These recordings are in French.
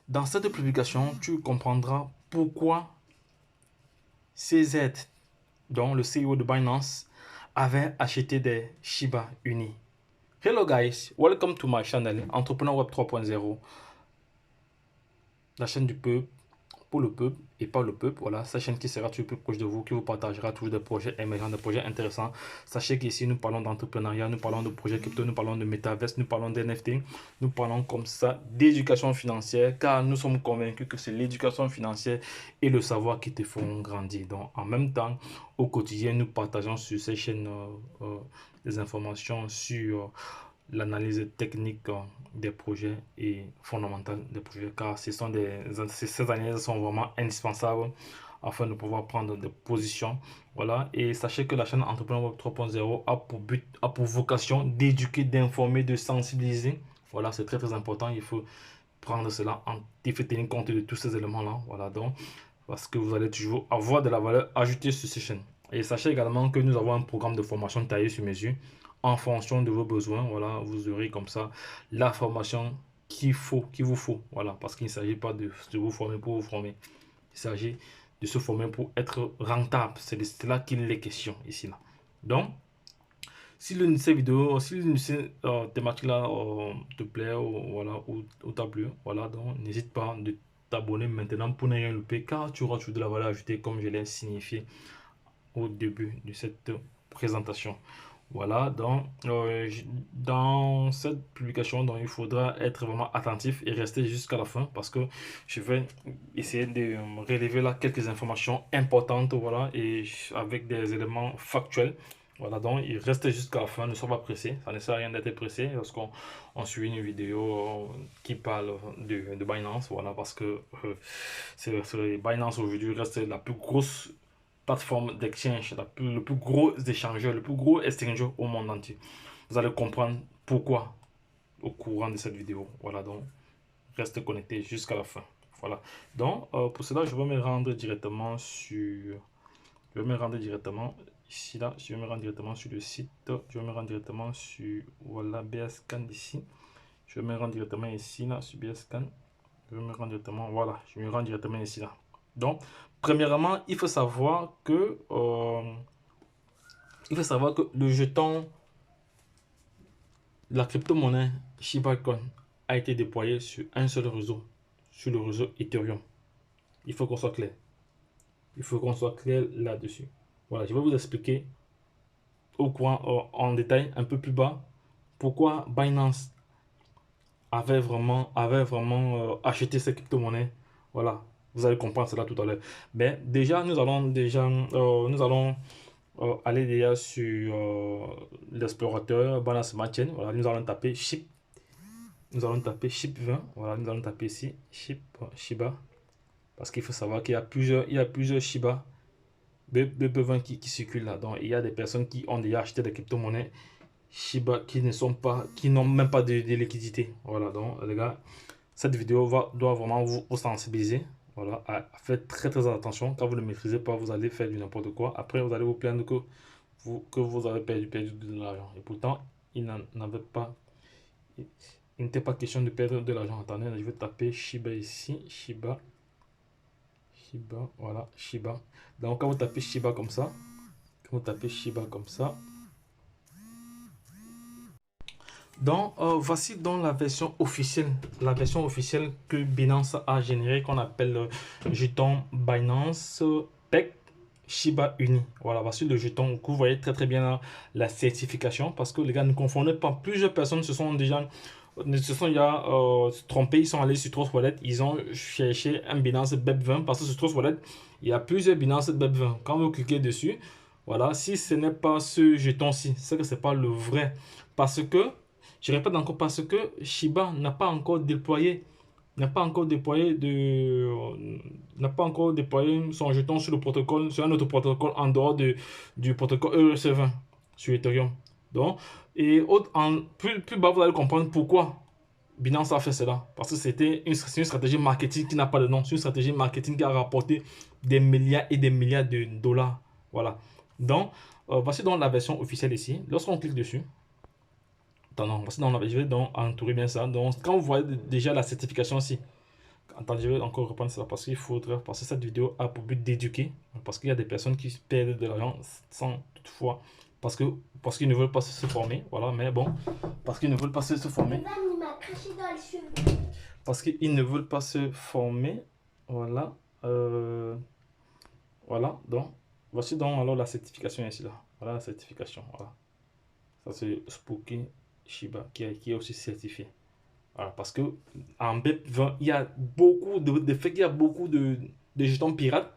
Dans cette publication, tu comprendras pourquoi CZ, dont le CEO de Binance, avait acheté des Shiba Inu. Hello guys, welcome to my channel Entrepreneur Web 3.0, la chaîne du peuple, pour le peuple et pas le peuple. Voilà, cette chaîne qui sera toujours plus proche de vous, qui vous partagera toujours des projets émergents, des projets intéressants. Sachez qu'ici, nous parlons d'entrepreneuriat, nous parlons de projets crypto, nous parlons de métaverse, nous parlons d'NFT, nous parlons comme ça d'éducation financière, car nous sommes convaincus que c'est l'éducation financière et le savoir qui te feront grandir. Donc, en même temps, au quotidien, nous partageons sur ces chaînes des informations sur l'analyse technique des projets et fondamentale des projets, car ces analyses sont vraiment indispensables afin de pouvoir prendre des positions. Voilà, et sachez que la chaîne Entrepreneur Web 3.0 a pour but, a pour vocation d'éduquer, d'informer, de sensibiliser. Voilà, c'est très important. Il faut prendre cela il faut tenir compte de tous ces éléments-là. Voilà, donc, parce que vous allez toujours avoir de la valeur ajoutée sur ces chaînes. Et sachez également que nous avons un programme de formation taillé sur mesure en fonction de vos besoins. Voilà, vous aurez comme ça la formation qu'il vous faut. Voilà, parce qu'il ne s'agit pas de vous former pour vous former. Il s'agit de se former pour être rentable. C'est de cela qu'il est question ici. Là. Donc, si l'une de ces vidéos, si l'une de ces thématiques-là te plaît voilà, ou t'a plu, voilà, donc n'hésite pas de t'abonner maintenant pour ne rien louper, car tu auras toujours de la valeur ajoutée comme je l'ai signifié au début de cette présentation. Voilà, donc dans cette publication, donc, il faudra être vraiment attentif et rester jusqu'à la fin parce que je vais essayer de relever là quelques informations importantes, voilà, et avec des éléments factuels. Voilà, donc il reste jusqu'à la fin, ne sois pas pressé, ça ne sert à rien d'être pressé lorsqu'on suit une vidéo qui parle de Binance, voilà, parce que Binance aujourd'hui reste la plus grosse plateforme d'exchange, le plus gros échangeur, le plus gros exchanger au monde entier. Vous allez comprendre pourquoi au courant de cette vidéo. Voilà, donc restez connecté jusqu'à la fin. Voilà. Donc, pour cela, je vais me rendre directement sur... Je vais me rendre directement ici, là. Je vais me rendre directement sur le site. Je vais me rendre directement sur... Voilà, BSCAN d'ici. Je vais me rendre directement ici, là, sur BSCAN. Je vais me rendre directement... Voilà, je me rends directement ici, là. Donc, premièrement, il faut savoir que le jeton, la crypto-monnaie Shiba Coin a été déployé sur un seul réseau, sur le réseau Ethereum. Il faut qu'on soit clair. Il faut qu'on soit clair là-dessus. Voilà, je vais vous expliquer au courant en détail un peu plus bas pourquoi Binance avait vraiment acheté ces crypto-monnaies. Voilà, vous allez comprendre cela tout à l'heure. Mais déjà, nous allons aller déjà sur l'explorateur Binance Smart Chain. Voilà, nous allons taper SHIB. Nous allons taper SHIB 20. Voilà, nous allons taper ici SHIB, Shiba. Parce qu'il faut savoir qu'il y a plusieurs Shiba BB20 qui circulent là. Donc, il y a des personnes qui ont déjà acheté des crypto-monnaies Shiba qui n'ont même pas de liquidité. Voilà, donc les gars, cette vidéo doit vraiment vous sensibiliser. Voilà, faites très attention. Quand vous ne maîtrisez pas, vous allez faire du n'importe quoi. Après, vous allez vous plaindre que vous avez perdu de l'argent. Et pourtant, il n'avait pas. Il n'était pas question de perdre de l'argent. Attendez, je vais taper Shiba ici. Shiba. Voilà, Shiba. Donc, quand vous tapez Shiba comme ça, donc, voici donc la version officielle que Binance a générée, qu'on appelle le jeton Binance Tech Shiba Inu. Voilà, voici le jeton. Vous voyez très bien la certification, parce que les gars, ne confondez pas. Plusieurs personnes se sont trompées, ils sont allés sur Trust Wallet, ils ont cherché un Binance BEP20, parce que sur Trust Wallet, il y a plusieurs Binance BEP20. Quand vous cliquez dessus, voilà, si ce n'est pas ce jeton-ci, c'est que ce n'est pas le vrai. Parce que je répète encore parce que Shiba n'a pas encore déployé son jeton sur le protocole, sur un autre protocole en dehors du protocole ERC20 sur Ethereum. Donc, et plus bas, vous allez comprendre pourquoi Binance a fait cela. Parce que c'est une stratégie marketing qui n'a pas de nom. C'est une stratégie marketing qui a rapporté des milliards et des milliards de dollars. Voilà. Donc, voici donc la version officielle ici. Lorsqu'on clique dessus, je vais donc entourer bien ça. Donc, quand vous voyez déjà la certification ici, Attends, je vais encore reprendre ça parce qu'il faudrait passer cette vidéo a pour but d'éduquer. Parce qu'il y a des personnes qui perdent de l'argent sans toutefois. Parce qu'ils ne veulent pas se former. Voilà, mais bon. Parce qu'ils ne veulent pas se former. Il m'a craché dans les cheveux. Parce qu'ils ne veulent pas se former. Voilà. Voilà. Donc, voici donc alors la certification ici là. Voilà la certification. Voilà. Ça c'est Spooky Shiba qui est aussi certifié. Voilà, parce que en BEP20, il y a beaucoup de fait qu'il y a beaucoup de jetons pirates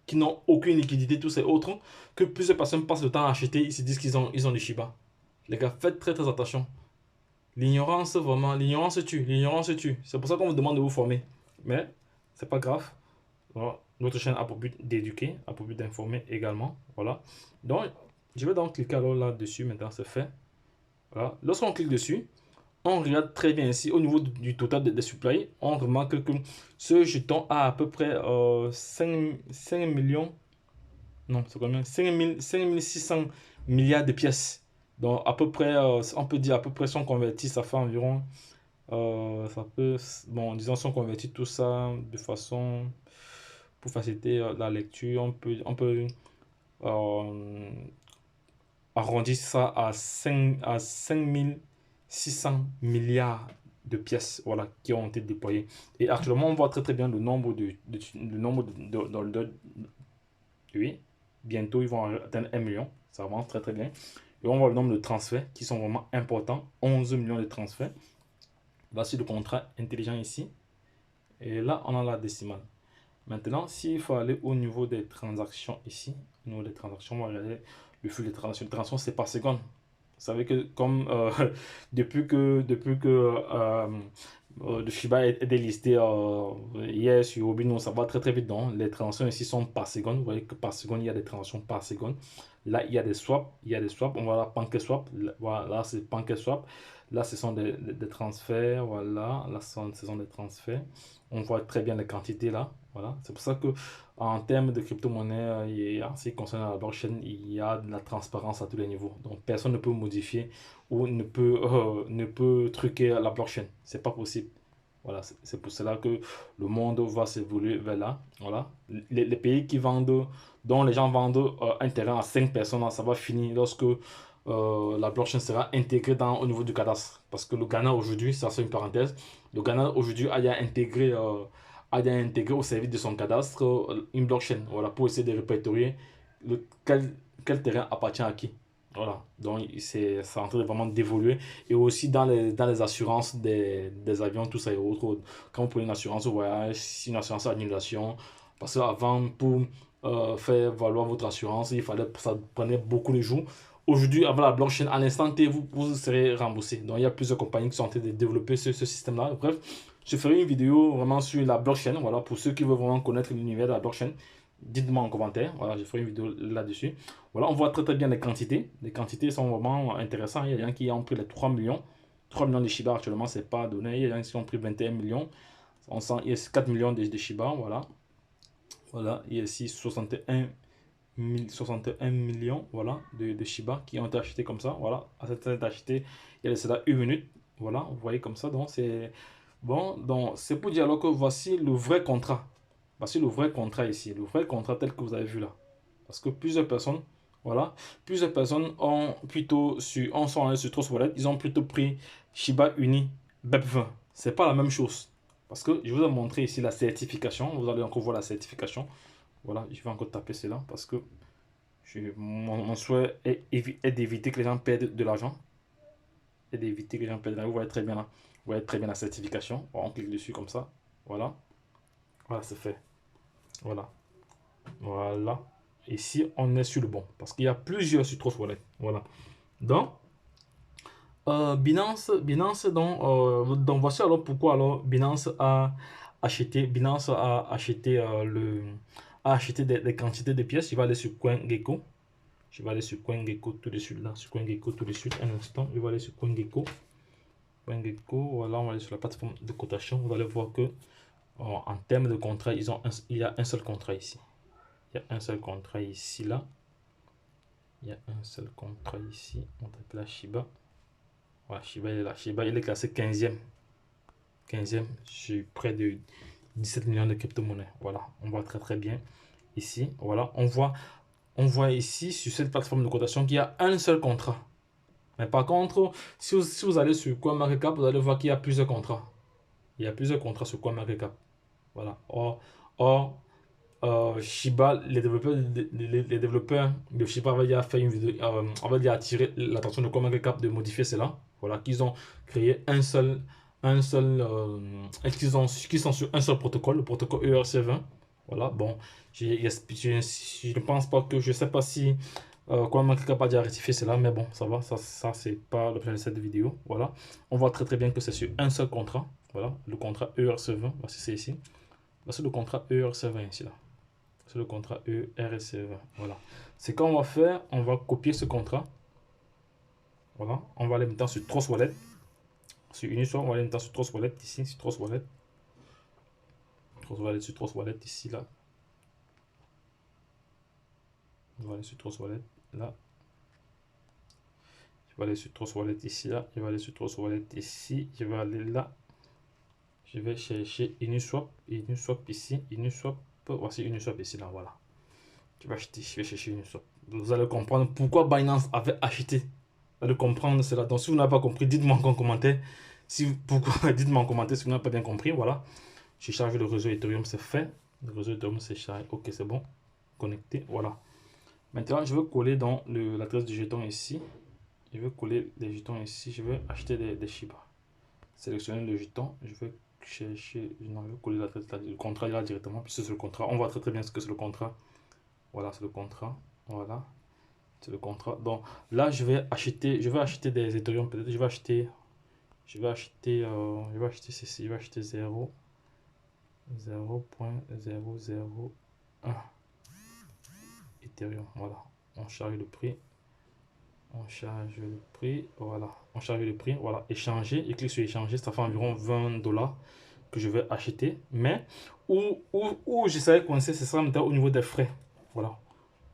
qui n'ont aucune liquidité, tous ces autres, que plusieurs personnes passent le temps à acheter, ils se disent qu'ils ont du Shiba. Les gars, faites très très attention. L'ignorance, vraiment, l'ignorance tue, l'ignorance tue. C'est pour ça qu'on vous demande de vous former. Mais, c'est pas grave. Voilà. Notre chaîne a pour but d'éduquer, a pour but d'informer également. Voilà. Donc, je vais donc cliquer alors là-dessus, maintenant c'est fait. Voilà. Lorsqu'on clique dessus, on regarde très bien ici au niveau du total des supplies, on remarque que ce jeton a à peu près 5 millions, non, c'est combien? 5600 milliards de pièces. Donc à peu près, on peut dire à peu près si on convertit, ça fait environ, ça peut, bon, disons si on convertit tout ça de façon, pour faciliter la lecture, on peut euh, arrondir ça à 5600 milliards de pièces, voilà, qui ont été déployées. Et actuellement, on voit très très bien le nombre le nombre oui, bientôt ils vont atteindre 1 million, ça avance très très bien. Et on voit le nombre de transferts qui sont vraiment importants, 11 millions de transferts. Voici le contrat intelligent ici. Et là, on a la décimale. Maintenant, s'il faut aller au niveau des transactions ici, au niveau des transactions, on va regarder le flux des transactions. Les transactions, c'est par seconde. Vous savez que comme le Shiba est délisté hier sur Robinhood, ça va très très vite. Donc, les transactions ici sont par seconde. Vous voyez que par seconde, il y a des transactions par seconde. Là, il y a des swaps. Il y a des swaps. On va là, PancakeSwap. Voilà, là, c'est PancakeSwap. Là, ce sont des transferts. Voilà, là, ce sont des transferts. On voit très bien les quantités là. Voilà. C'est pour ça que en termes de crypto-monnaie, en ce qui concerne la blockchain, il y a de la transparence à tous les niveaux. Donc, personne ne peut modifier ou ne peut truquer la blockchain. C'est pas possible. Voilà, c'est pour cela que le monde va s'évoluer vers là. Voilà. Les pays qui vendent, dont les gens vendent un terrain à 5 personnes, ça va finir lorsque la blockchain sera intégrée au niveau du cadastre. Parce que le Ghana aujourd'hui, ça c'est une parenthèse, le Ghana aujourd'hui a intégré au service de son cadastre une blockchain, voilà, pour essayer de répertorier quel terrain appartient à qui. Voilà, donc c'est en train de vraiment d'évoluer. Et aussi dans les assurances des avions, tout ça et autres. Quand vous prenez une assurance voyage, une assurance annulation, parce qu'avant, pour faire valoir votre assurance, ça prenait beaucoup de jours. Aujourd'hui, avec la blockchain, à l'instant T, vous serez remboursé. Donc, il y a plusieurs compagnies qui sont en train de développer ce système-là. Bref, je ferai une vidéo vraiment sur la blockchain. Voilà, pour ceux qui veulent vraiment connaître l'univers de la blockchain, dites-moi en commentaire. Voilà, je ferai une vidéo là-dessus. Voilà, on voit très très bien les quantités. Les quantités sont vraiment intéressantes. Il y a des gens qui ont pris les 3 millions. 3 millions de Shiba actuellement, c'est pas donné. Il y a des gens qui ont pris 21 millions. On sent, il y a 4 millions de Shiba. Voilà. Voilà, il y a ici 61 millions, voilà, de Shiba qui ont été achetés comme ça. Voilà, à cette été acheté il y a cela une minute. Voilà, vous voyez comme ça. Donc, c'est bon. Donc, c'est pour dire alors que voici le vrai contrat. Voici le vrai contrat ici. Le vrai contrat tel que vous avez vu là. Parce que plusieurs personnes, voilà, plusieurs personnes ont plutôt sont allés sur Trust Wallet, ils ont plutôt pris Shiba Uni BEP20. C'est pas la même chose. Parce que je vous ai montré ici la certification. Vous allez encore voir la certification. Voilà, je vais encore taper cela parce que mon souhait est d'éviter que les gens perdent de l'argent. Et d'éviter que les gens perdent de l'argent. Vous voyez très bien là. Vous voyez très bien la certification. Bon, on clique dessus comme ça. Voilà. Voilà, c'est fait. Voilà. Voilà. Ici, on est sur le bon. Parce qu'il y a plusieurs sur Trust Wallet. Voilà. Donc, donc voici alors pourquoi alors Binance a acheté des quantités de pièces. Je vais aller sur CoinGecko. Je vais aller sur CoinGecko tout de suite là. Sur CoinGecko tout de suite. Un instant. Je vais aller sur CoinGecko. CoinGecko, voilà, on va aller sur la plateforme de cotation. Vous allez voir que en termes de contrat, il y a un seul contrat ici. Il y a un seul contrat ici là. Il y a un seul contrat ici. On tape là Shiba. Voilà, Shiba il est là. Shiba il est classé 15e. 15e sur près de 17 millions de crypto-monnaies. Voilà, on voit très bien ici. Voilà, on voit ici sur cette plateforme de cotation qu'il y a un seul contrat. Mais par contre, si vous allez sur CoinMarketCap, vous allez voir qu'il y a plusieurs contrats. Il y a plusieurs contrats sur CoinMarketCap. Voilà. Shiba, les développeurs de Shiba avaient déjà fait une vidéo, on va dire attirer l'attention de CoinMarketCap de modifier cela. Voilà, qu'ils ont créé qu'ils sont sur un seul protocole, le protocole ERC20. Voilà, bon, je ne pense pas que, je sais pas si CoinMarketCap a déjà rectifié cela, mais bon, ça va, ça c'est pas l'objet de cette vidéo. Voilà, on voit très bien que c'est sur un seul contrat. Voilà, le contrat ERC20, voici c'est ici. Voici le contrat ERC20 ici là. C'est le contrat ERC20. Voilà. C'est qu'on va faire, on va copier ce contrat. Voilà. On va aller maintenant sur Trust Wallet. Sur Uniswap, on va aller maintenant sur Trust Wallet ici, sur Trust Wallet. Trust Wallet sur Trust Wallet ici là. On va aller sur Trust Wallet là. Je vais aller sur Trust Wallet ici là. Je vais aller sur Trust Wallet ici. Je vais aller là. Je vais chercher Uniswap. Uniswap ici. Uniswap. Voici Uniswap ici là. Voilà. Je vais chercher Uniswap. Vous allez comprendre pourquoi Binance avait acheté. Vous allez comprendre cela. Donc, si vous n'avez pas compris, dites-moi en commentaire. Dites-moi en commentaire si vous n'avez pas bien compris. Voilà. J'ai chargé le réseau Ethereum, c'est fait. Le réseau Ethereum, c'est chargé. Ok, c'est bon. Connecté. Voilà. Maintenant, je vais coller dans l'adresse du jeton ici. Je vais coller les jetons ici. Je vais acheter des Shiba. Sélectionner le jeton. Je vais chercher. Non, je vais coller l'adresse. Le contrat là directement. Puis c'est le contrat. On voit très bien ce que c'est le contrat. Voilà, c'est le contrat. Voilà, c'est le contrat. Donc là, je vais acheter des Ethereum. Peut-être je vais acheter ceci. Je vais acheter 0.001 Ethereum. Voilà, on charge le prix. Voilà, on charge le prix. Voilà, échanger. Et clique sur échanger. Ça fait environ 20 $ que je vais acheter. Mais où je serais coincé, ce sera maintenant au niveau des frais. Voilà.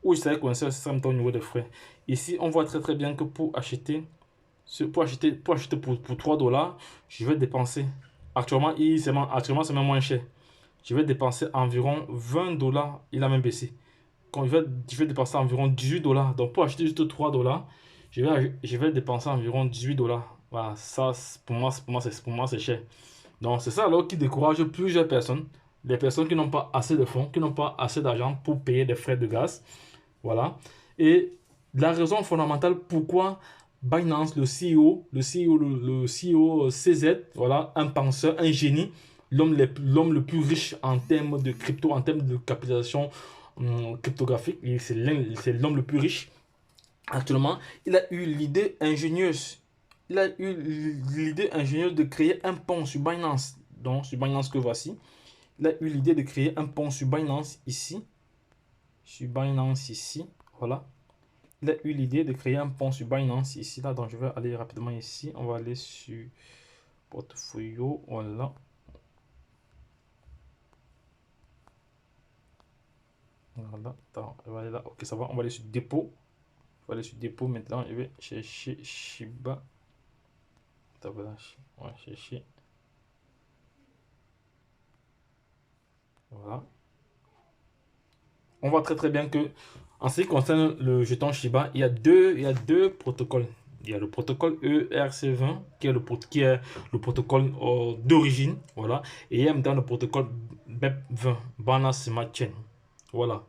Où je serais coincé, ce sera maintenant au niveau des frais. Ici, on voit très bien que pour acheter pour 3 $, je vais dépenser. Actuellement, c'est même moins cher. Je vais dépenser environ 20 $. Il a même baissé. Quand je vais dépenser environ 18 $. Donc pour acheter juste 3 $, je vais dépenser environ 18 $. Voilà, ça pour moi c'est cher. Donc c'est ça alors qui décourage plusieurs personnes. Des personnes qui n'ont pas assez de fonds, qui n'ont pas assez d'argent pour payer des frais de gaz. Voilà. Et la raison fondamentale pourquoi Binance, le CEO CZ, voilà, un penseur, un génie, l'homme le plus riche en termes de crypto, en termes de capitalisation cryptographique, c'est l'homme le plus riche actuellement. Il a eu l'idée ingénieuse. De créer un pont sur Binance. Donc, sur Binance que voici. Il a eu l'idée de créer un pont sur Binance ici. Voilà. Il a eu l'idée de créer un pont sur Binance ici. Là, donc je vais aller rapidement ici. On va aller sur Portfolio. Voilà. Voilà. Attends, on va aller là. Ok, ça va. On va aller sur dépôt. On va aller sur dépôt maintenant. Je vais chercher Shiba. Attends, voilà. On va chercher. Voilà. On voit très bien que en ce qui concerne le jeton Shiba, il y a deux protocoles. Il y a le protocole ERC20 qui est le protocole d'origine, voilà, et il y a maintenant le protocole BEP20, Binance Smart Chain, voilà.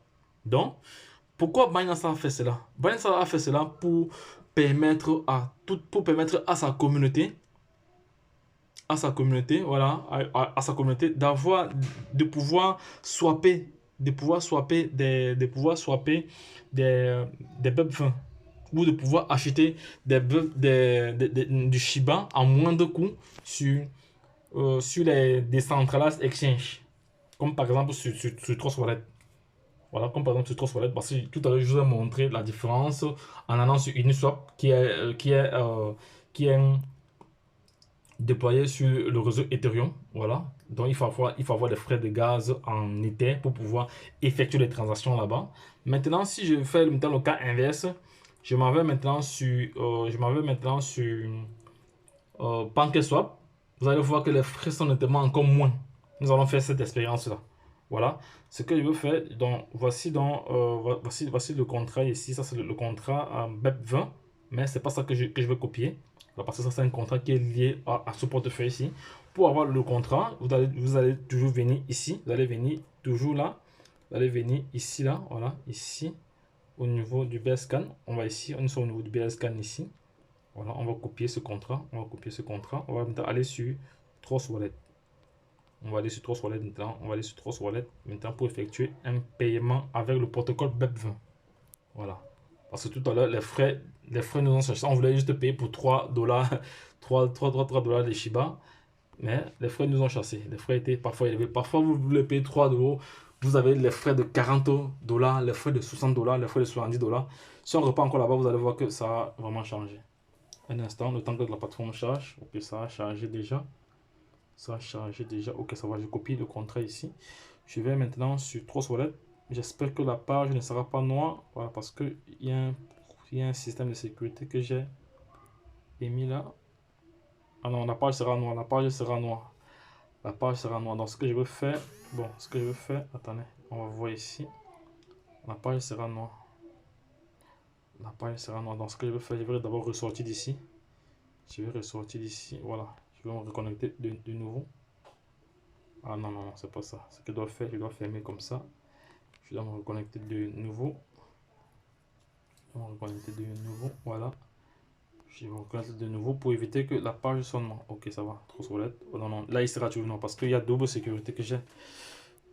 Donc, pourquoi Binance a fait cela? Binance a fait cela pour permettre à sa communauté, voilà, à sa communauté de pouvoir swapper des BEP20 ou de pouvoir acheter du Shiba à moindre coût sur les decentralized exchange, comme par exemple sur Trust Wallet. Voilà, comme par exemple sur Trust Wallet, parce que tout à l'heure je vous ai montré la différence en allant sur Uniswap qui est déployé sur le réseau Ethereum. Voilà, donc il faut avoir des frais de gaz en Ether pour pouvoir effectuer les transactions là-bas. Maintenant, si je fais le cas inverse, je m'en vais maintenant sur PancakeSwap. Vous allez voir que les frais sont nettement encore moins. Nous allons faire cette expérience-là. Voilà ce que je veux faire. Donc, voici le contrat ici. Ça, c'est le contrat BEP20. Mais c'est pas ça que je veux copier. Parce que ça, c'est un contrat qui est lié à ce portefeuille ici. Pour avoir le contrat, vous allez toujours venir ici. Vous allez venir toujours là. Vous allez venir ici, là. Voilà, ici. Au niveau du BSCAN. On va ici. On est au niveau du BSCAN ici. Voilà, on va copier ce contrat. On va copier ce contrat. On va maintenant aller sur Trust Wallet. On va aller sur Trust Wallet maintenant. On va aller sur Trust Wallet maintenant pour effectuer un paiement avec le protocole BEP20. Voilà. Parce que tout à l'heure, les frais nous ont cherché. On voulait juste payer pour 3 dollars, 3 dollars de Shiba. Mais les frais nous ont chassés. Les frais étaient parfois élevés. Parfois, vous voulez payer 3 euros. Vous avez les frais de 40 dollars, les frais de 60 dollars, les frais de 70 dollars. Si on repart encore là-bas, vous allez voir que ça a vraiment changé. Un instant, le temps que la plateforme charge. Ok, ça a chargé déjà. Ça a chargé déjà. Ok, ça va. Je copie le contrat ici. Je vais maintenant sur Trust Wallet. J'espère que la page ne sera pas noire. Voilà, parce qu'il y a un système de sécurité que j'ai mis là. Ah non, la page sera noire. La page sera noire. La page sera noire. Donc, ce que je veux faire. Bon, ce que je veux faire. Attendez, on va voir ici. La page sera noire. La page sera noire. Donc, ce que je veux faire, je vais d'abord ressortir d'ici. Je vais ressortir d'ici. Voilà. Je vais me reconnecter de nouveau. Ah non, non, non, c'est pas ça. Ce que je dois faire, je dois fermer comme ça. Je dois me reconnecter de nouveau. Je vais me reconnecter de nouveau. Voilà. Je vais me reconnecter de nouveau pour éviter que la page sonne noire. Ok, ça va. Trust Wallet. Oh non, non. Là, il sera toujours noir parce qu'il y a double sécurité que j'ai.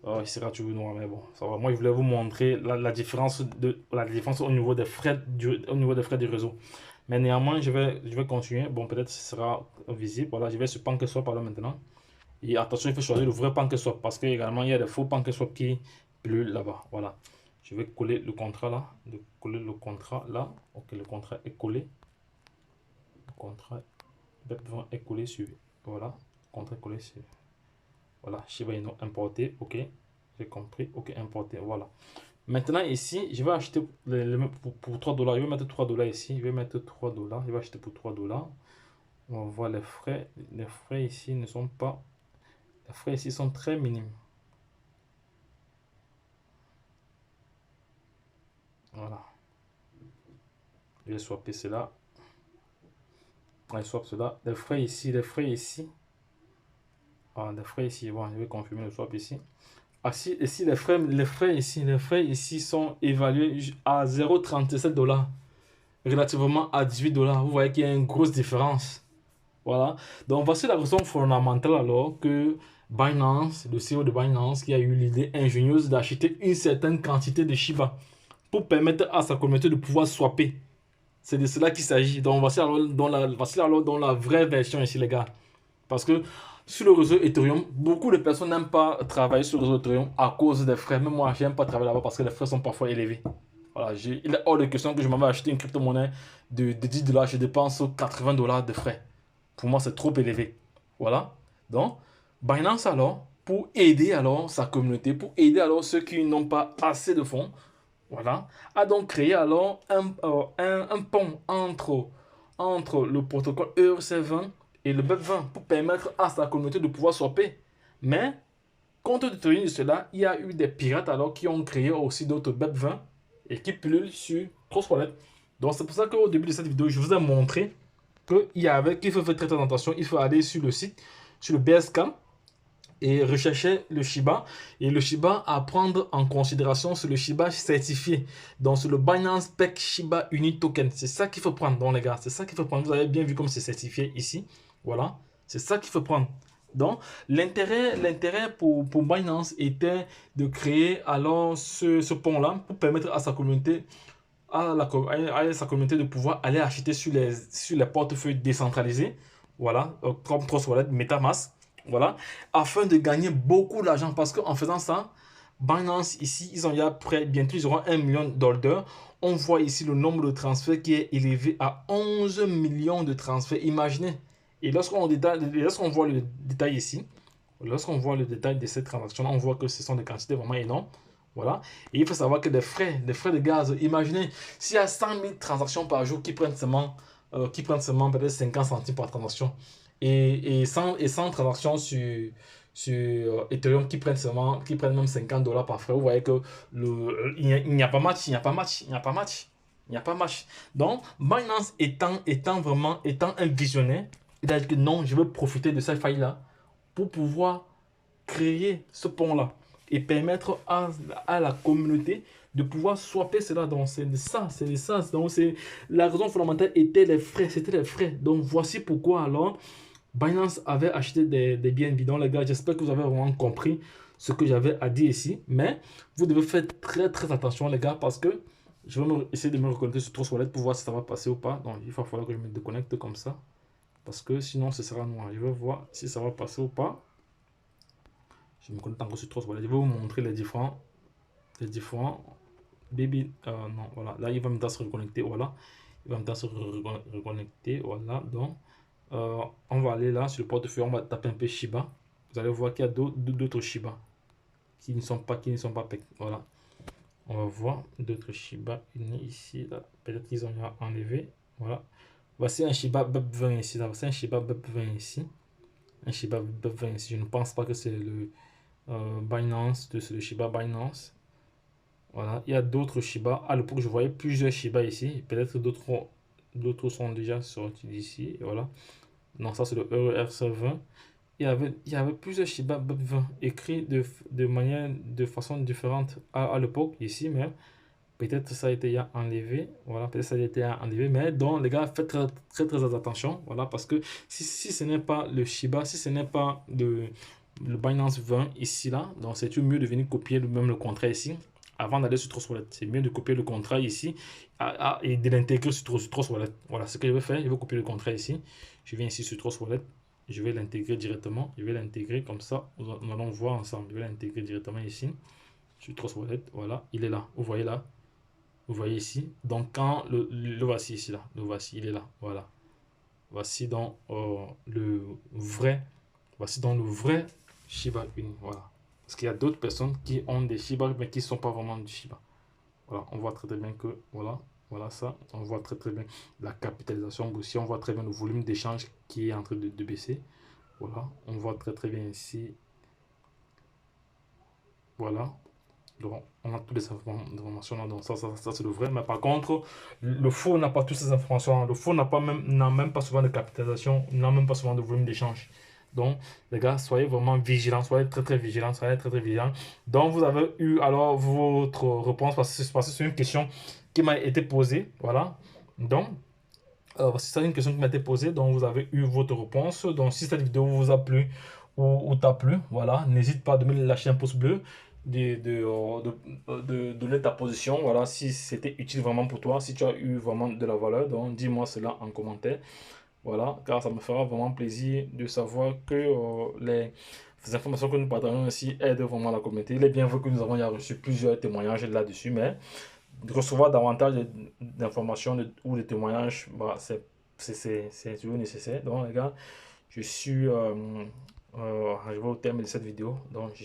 Oh, il sera toujours noir, mais bon, ça va. Moi, je voulais vous montrer la différence au niveau des frais du réseau. Mais néanmoins, je vais continuer. Bon, peut-être ce sera visible. Voilà, je vais sur PancakeSwap par là maintenant. Et attention, il faut choisir le vrai PancakeSwap parce qu'également, il y a des faux PancakeSwap qui pullulent là-bas. Voilà. Je vais coller le contrat là. Coller le contrat là. Ok, le contrat est collé. Le contrat BEP20 est collé sur. Voilà. Le contrat est collé sur. Voilà. Shiba Inu importé. Ok. J'ai compris. Ok, importé. Voilà. Maintenant, ici, je vais acheter pour 3 dollars. Je vais mettre 3 dollars ici. Je vais mettre 3 dollars. Je vais acheter pour 3 dollars. On va voir les frais. Les frais ici ne sont pas. Les frais ici sont très minimes. Voilà. Je vais swapper cela. Je swap cela. Les frais ici, les frais ici. Ah, les frais ici. Bon, je vais confirmer le swap ici. Ah, ici, les frais ici sont évalués à 0,37 dollars. Relativement à 18 dollars. Vous voyez qu'il y a une grosse différence. Voilà. Donc, voici la raison fondamentale alors que Binance, le CEO de Binance, qui a eu l'idée ingénieuse d'acheter une certaine quantité de Shiba pour permettre à sa communauté de pouvoir swapper. C'est de cela qu'il s'agit. Donc, voici alors dans la vraie version ici, les gars. Parce que sur le réseau Ethereum, beaucoup de personnes n'aiment pas travailler sur le réseau Ethereum à cause des frais. Même moi, je n'aime pas travailler là-bas parce que les frais sont parfois élevés. Voilà, il est hors de question que je m'en vais acheter une crypto-monnaie de 10 dollars. Je dépense 80 dollars de frais. Pour moi, c'est trop élevé. Voilà. Donc, Binance alors, pour aider alors sa communauté, pour aider alors ceux qui n'ont pas assez de fonds, voilà, a donc créé alors un pont entre le protocole ERC20 et le BEP20 pour permettre à sa communauté de pouvoir swapper. Mais, compte tenu de cela, il y a eu des pirates alors qui ont créé aussi d'autres BEP20 et qui pullulent sur Trust Wallet. Donc, c'est pour ça qu'au début de cette vidéo, je vous ai montré qu'il faut faire très attention. Il faut aller sur le site, sur le BSCAM et rechercher le Shiba. Et le Shiba à prendre en considération, c'est le Shiba certifié. Donc, c'est le Binance Peg Shiba Uni Token. C'est ça qu'il faut prendre, donc les gars. C'est ça qu'il faut prendre. Vous avez bien vu comme c'est certifié ici. Voilà. C'est ça qu'il faut prendre. Donc, l'intérêt pour Binance était de créer alors ce pont-là pour permettre à sa communauté à sa communauté de pouvoir aller acheter sur les portefeuilles décentralisés, voilà, comme Trust Wallet, MetaMask, voilà, afin de gagner beaucoup d'argent parce qu'en faisant ça, Binance ici, bientôt ils auront 1 million d'holders. On voit ici le nombre de transferts qui est élevé à 11 millions de transferts, imaginez. Et lorsqu'on voit le détail ici, lorsqu'on voit le détail de cette transaction, on voit que ce sont des quantités vraiment énormes. Voilà. Et il faut savoir que des frais de gaz, imaginez, s'il y a 100 000 transactions par jour qui prennent seulement peut-être 50 centimes par transaction et 100 transactions sur Ethereum qui prennent seulement, qui prennent même $50 par frais. Vous voyez que il n'y a pas match, il n'y a pas match, il n'y a pas match, il n'y a pas match. Donc, Binance étant un visionnaire, il a dit que non, je veux profiter de cette faille-là pour pouvoir créer ce pont-là et permettre à la communauté de pouvoir swapper cela. Donc, c'est de ça, c'est de ça. Donc, la raison fondamentale était les frais, c'était les frais. Donc, voici pourquoi alors Binance avait acheté des BNB. Donc, les gars, j'espère que vous avez vraiment compris ce que j'avais à dire ici. Mais vous devez faire très, très attention, les gars, parce que je vais essayer de me reconnecter sur Trust Wallet pour voir si ça va passer ou pas. Donc, il va falloir que je me déconnecte comme ça. Parce que sinon, ce sera noir. Je vais voir si ça va passer ou pas. Je me connecte encore sur Trust Wallet. Je vais vous montrer les différents baby. Non, voilà. Là, il va me se reconnecter. Voilà. Il va me se reconnecter. Voilà. Donc, on va aller là sur le portefeuille. On va taper un peu Shiba. Vous allez voir qu'il y a d'autres Shiba qui ne sont pas voilà. On va voir d'autres Shiba unis ici. Peut-être qu'ils ont enlevé. Voilà. Voici un Shiba BEP20 ici. Là. Voici un Shiba BEP20 ici. Un Shiba BEP20 ici. Je ne pense pas que c'est le Binance, c'est le Shiba Binance. Voilà, il y a d'autres Shiba. À l'époque, je voyais plusieurs Shiba ici. Peut-être d'autres sont déjà sortis d'ici. Voilà. Non, ça c'est le ERC20. Il y avait plusieurs Shiba BEP20 écrits de façon différente à l'époque ici, mais peut-être ça a été enlevé. Voilà, peut-être ça a été enlevé. Mais donc, les gars, faites très, très, très attention. Voilà, parce que si ce n'est pas le Shiba, si ce n'est pas le Binance 20 ici, là, donc c'est mieux de venir copier même le contrat ici avant d'aller sur Trust Wallet. C'est mieux de copier le contrat ici et de l'intégrer sur Trust Wallet. Voilà ce que je vais faire. Je vais copier le contrat ici. Je viens ici sur Trust Wallet. Je vais l'intégrer directement. Je vais l'intégrer comme ça. Nous allons voir ensemble. Je vais l'intégrer directement ici sur Trust Wallet. Voilà, il est là. Vous voyez là. Vous voyez ici. Donc, quand le voici ici, là. Le voici, il est là. Voilà. Voici dans voici dans le vrai Shiba Inu. Voilà. Parce qu'il y a d'autres personnes qui ont des Shiba, mais qui ne sont pas vraiment du Shiba. Voilà, on voit très très bien que, voilà ça. On voit très très bien la capitalisation boursière. On voit très bien le volume d'échange qui est en train de baisser. Voilà, on voit très très bien ici. Voilà. Donc, on a toutes les informations là. Donc, ça c'est le vrai. Mais par contre, le faux n'a pas toutes ces informations. Le faux n'a même pas souvent de capitalisation, n'a même pas souvent de volume d'échange. Donc, les gars, soyez vraiment vigilants, soyez très très vigilants, soyez très très vigilants. Donc, vous avez eu alors votre réponse parce que c'est une question qui m'a été posée. Voilà. Donc, c'est une question qui m'a été posée. Donc, vous avez eu votre réponse. Donc, si cette vidéo vous a plu ou t'a plu, voilà, n'hésite pas à me lâcher un pouce bleu. De donner ta position, voilà, si c'était utile vraiment pour toi, si tu as eu vraiment de la valeur, donc dis-moi cela en commentaire. Voilà, car ça me fera vraiment plaisir de savoir que les informations que nous partageons ici aident vraiment la communauté. Il est bien vrai que nous avons reçu plusieurs témoignages là-dessus, mais de recevoir davantage d'informations ou de témoignages, bah, c'est toujours nécessaire. Donc, les gars, je suis arrivé au terme de cette vidéo. Donc,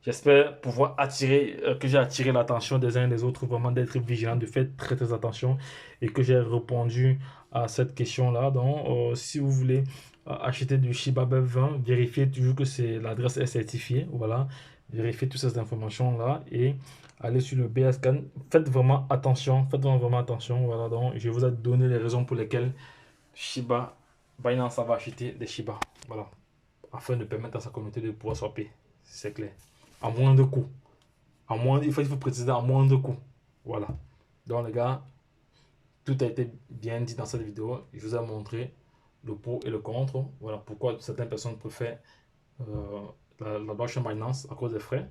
j'espère pouvoir que j'ai attiré l'attention des uns et des autres, vraiment d'être vigilant, de faire très très attention et que j'ai répondu à cette question-là. Donc, si vous voulez acheter du Shiba BEP20, vérifiez toujours que l'adresse est certifiée. Voilà, vérifiez toutes ces informations-là et allez sur le BScan. Faites vraiment attention, vraiment attention. Voilà, donc je vous ai donné les raisons pour lesquelles Binance va acheter des Shiba. Voilà, afin de permettre à sa communauté de pouvoir swapper. C'est clair. À moindre coût. Il faut préciser à moindre coût. Voilà. Donc les gars, tout a été bien dit dans cette vidéo. Je vous ai montré le pour et le contre. Voilà pourquoi certaines personnes préfèrent la blockchain Binance à cause des frais.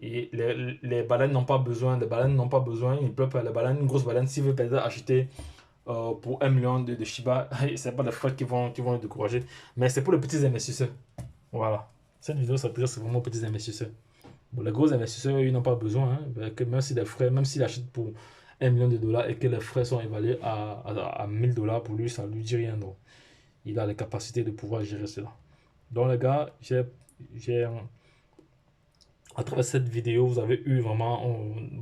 Et les baleines n'ont pas besoin. Ils peuvent pas, les baleines, une grosse baleine, s'ils veulent peut-être acheter pour 1 million de Shiba, c'est pas les frais qui vont le décourager. Mais c'est pour les petits investisseurs. Voilà. Cette vidéo s'adresse vraiment aux petits investisseurs. Bon, les gros investisseurs, ils n'ont pas besoin. Que même si les frais, même s'il achète pour 1 million de dollars et que les frais sont évalués à 1000 dollars pour lui, ça ne lui dit rien. Donc, il a les capacités de pouvoir gérer cela. Donc, les gars, à travers cette vidéo, vous avez eu vraiment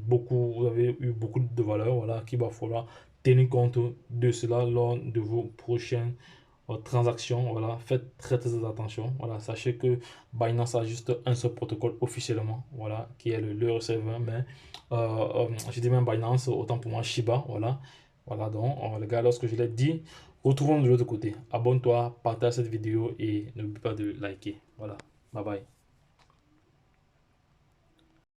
vous avez eu beaucoup de valeur. Voilà, qu'il va falloir tenir compte de cela lors de vos prochaines transactions. Voilà, faites très très attention. Voilà, sachez que Binance a juste un seul protocole officiellement, voilà, qui est le receveur. Mais je dis même Binance, autant pour moi Shiba. Voilà, voilà donc les gars, lorsque je l'ai dit, retrouvons de l'autre côté. Abonne-toi, partage cette vidéo et n'oublie pas de liker. Voilà, bye bye.